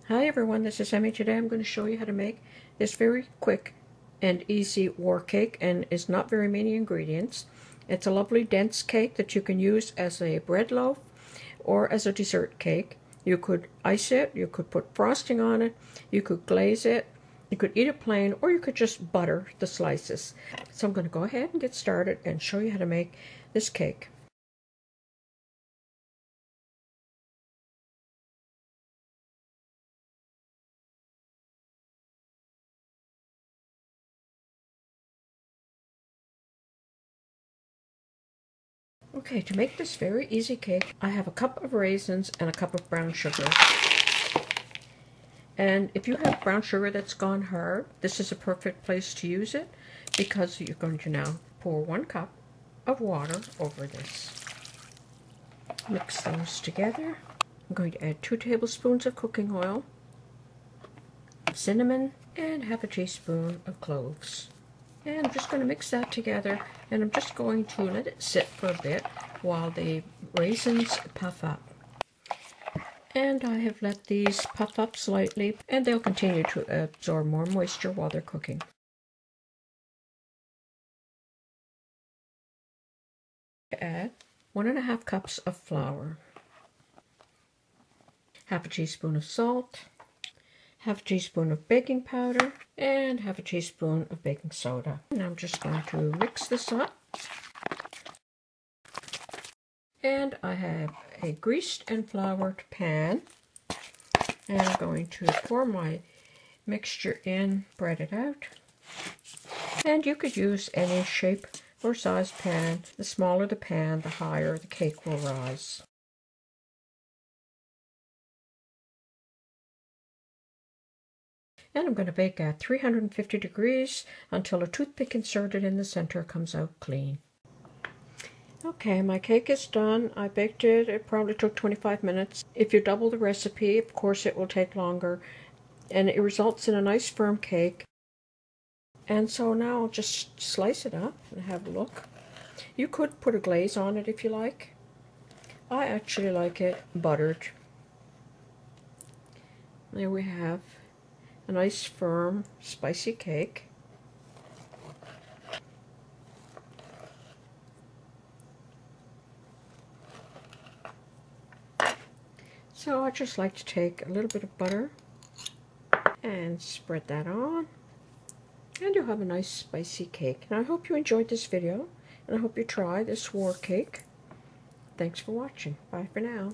Hi everyone, this is Emmy. Today I'm going to show you how to make this very quick and easy war cake, and it's not very many ingredients. It's a lovely dense cake that you can use as a bread loaf or as a dessert cake. You could ice it, you could put frosting on it, you could glaze it, you could eat it plain, or you could just butter the slices. So I'm going to go ahead and get started and show you how to make this cake. Okay, to make this very easy cake, I have a cup of raisins and a cup of brown sugar. And if you have brown sugar that's gone hard, this is a perfect place to use it, because you're going to now pour 1 cup of water over this. Mix those together. I'm going to add 2 tablespoons of cooking oil, cinnamon, and half a teaspoon of cloves. And I'm just going to mix that together, and I'm just going to let it sit for a bit while the raisins puff up. And I have let these puff up slightly, and they'll continue to absorb more moisture while they're cooking. Add 1½ cups of flour, half a teaspoon of salt, half a teaspoon of baking powder, and half a teaspoon of baking soda. And I'm just going to mix this up. And I have a greased and floured pan, and I'm going to pour my mixture in, spread it out. And you could use any shape or size pan. The smaller the pan, the higher the cake will rise. And I'm going to bake at 350 degrees until a toothpick inserted in the center comes out clean. Okay, my cake is done. I baked it. It probably took 25 minutes. If you double the recipe, of course it will take longer. And it results in a nice firm cake. And so now I'll just slice it up and have a look. You could put a glaze on it if you like. I actually like it buttered. There we have a nice firm spicy cake. So I just like to take a little bit of butter and spread that on, and you'll have a nice spicy cake. And I hope you enjoyed this video, and I hope you try this war cake. Thanks for watching. Bye for now.